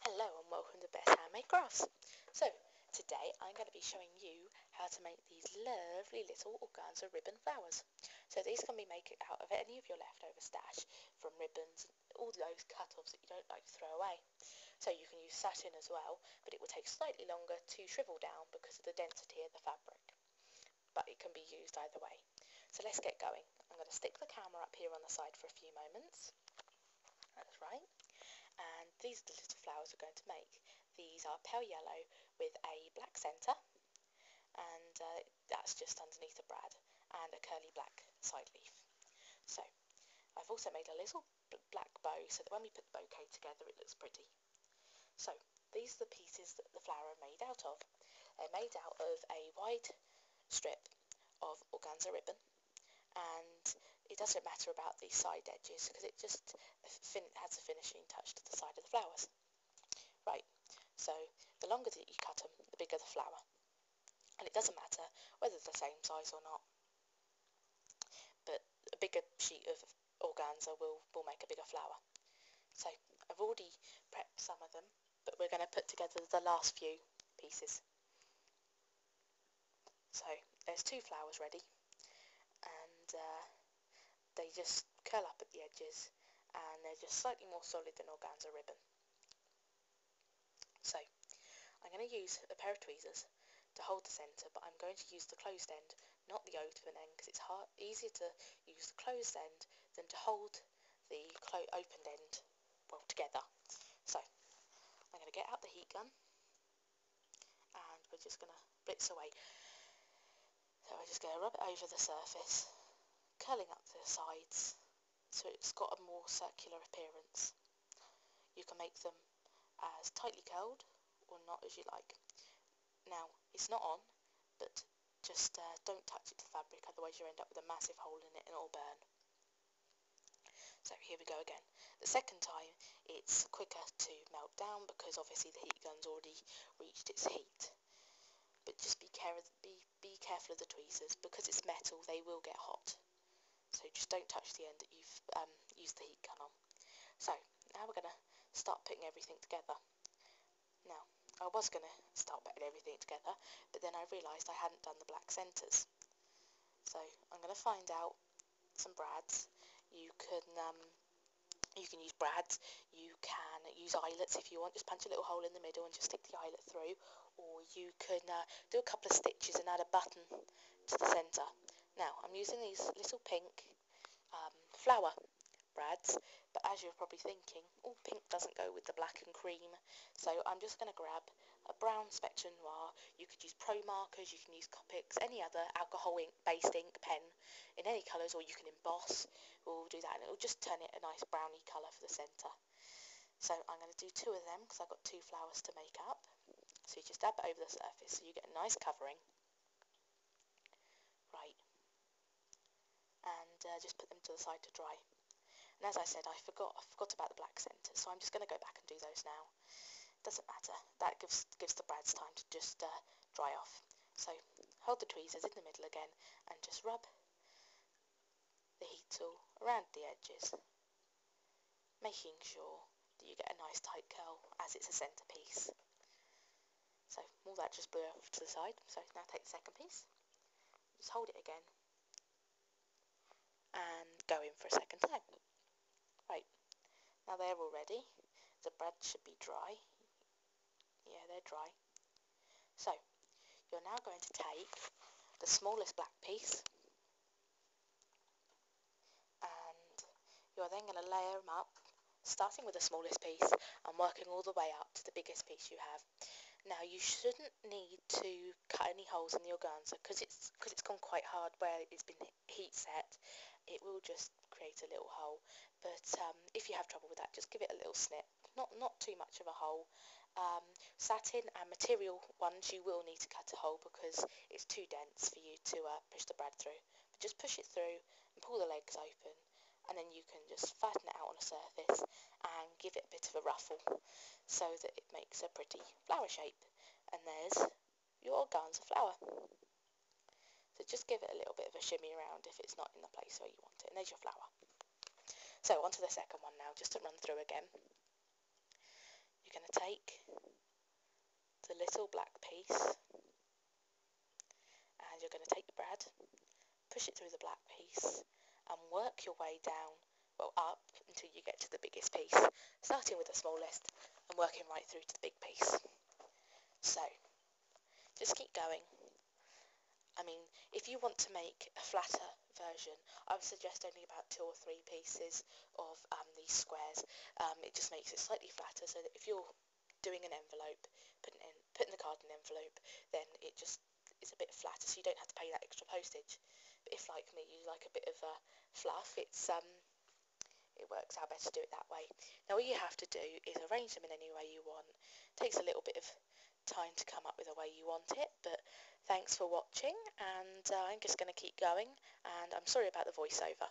Hello and welcome to Best Handmade Crafts. So today I'm going to be showing you how to make these lovely little organza ribbon flowers. So these can be made out of any of your leftover stash from ribbons, all those cut-offs that you don't like to throw away. So you can use satin as well, but it will take slightly longer to shrivel down because of the density of the fabric. But it can be used either way. So let's get going. I'm going to stick the camera up here on the side for a few moments. That's right. And these are the little flowers we're going to make. These are pale yellow with a black centre, and that's just underneath the brad, and a curly black side leaf. So I've also made a little black bow so that when we put the bouquet together it looks pretty. So these are the pieces that the flower are made out of. They're made out of a wide strip of organza ribbon, and it doesn't matter about the side edges because it just has a finishing touch to the side of the flowers. Right, so the longer that you cut them, the bigger the flower. And it doesn't matter whether they're the same size or not, but a bigger sheet of organza will make a bigger flower. So I've already prepped some of them, but we're going to put together the last few pieces. So there's 2 flowers ready, and they just curl up at the edges, and they're just slightly more solid than organza ribbon. So I'm going to use a pair of tweezers to hold the centre, but I'm going to use the closed end, not the open end, because it's easier to use the closed end than to hold the opened end together. So I'm going to get out the heat gun, and we're just going to blitz away. So we're just going to rub it over the surface, curling up the sides so it's got a more circular appearance. You can make them as tightly curled or not as you like. Now it's not on, but just don't touch it to the fabric, otherwise you end up with a massive hole in it and it'll burn. So here we go again. The second time it's quicker to melt down because obviously the heat gun's already reached its heat. But just be careful of the tweezers, because it's metal they will get hot. So just don't touch the end that you've used the heat gun on. So now we're going to start putting everything together. Now I was going to start putting everything together, but then I realised I hadn't done the black centres. So I'm going to find out some brads. You can use brads, you can use eyelets if you want, just punch a little hole in the middle and just stick the eyelet through, or you can do a couple of stitches and add a button to the centre. Now I'm using these little pink flower brads, but as you're probably thinking, oh, pink doesn't go with the black and cream, so I'm just going to grab a brown Spectrum Noir. You could use Pro markers, you can use Copics, any other alcohol based ink pen in any colours, or you can emboss. We'll do that and it'll just turn it a nice browny colour for the centre. So I'm going to do 2 of them because I've got 2 flowers to make up. So you just dab it over the surface so you get a nice covering. Right, and just put them to the side to dry. And as I said, I forgot about the black centres, so I'm just going to go back and do those now. Doesn't matter, that gives the brads time to just dry off. So hold the tweezers in the middle again and just rub the heat tool around the edges, making sure that you get a nice tight curl as it's a centrepiece. So all that just blew off to the side. So now take the second piece, just hold it again and go in for a second time. Right, now they're all ready. The brad should be dry. Yeah, they're dry. So you're now going to take the smallest black piece, and you're then going to layer them up, starting with the smallest piece and working all the way up to the biggest piece you have. Now you shouldn't need to cut any holes in the organza because it's gone quite hard where it's been heat set. It will just create a little hole, but if you have trouble with that, just give it a little snip, not too much of a hole. Satin and material ones you will need to cut a hole because it's too dense for you to push the brad through, but just push it through and pull the legs open, and then you can just flatten it out on a surface and give it a bit of a ruffle so that it makes a pretty flower shape. And there's your organza flower. So just give it a little bit of a shimmy around if it's not in the place where you want it, and there's your flower. So onto the second one now, just to run through again. You're going to take the little black piece and you're going to take the brad, push it through the black piece and work your way down, well, up until you get to the biggest piece, starting with the smallest and working right through to the big piece. So, just keep going. I mean, if you want to make a flatter version, I would suggest only about 2 or 3 pieces of these squares. It just makes it slightly flatter, so that if you're doing an envelope, putting the card in an envelope, then it just is a bit flatter, so you don't have to pay that extra postage. But if, like me, you like a bit of fluff, it works out better to do it that way. Now all you have to do is arrange them in any way you want. It takes a little bit of time to come up with a way you want it, but thanks for watching, and I'm just going to keep going, and I'm sorry about the voiceover.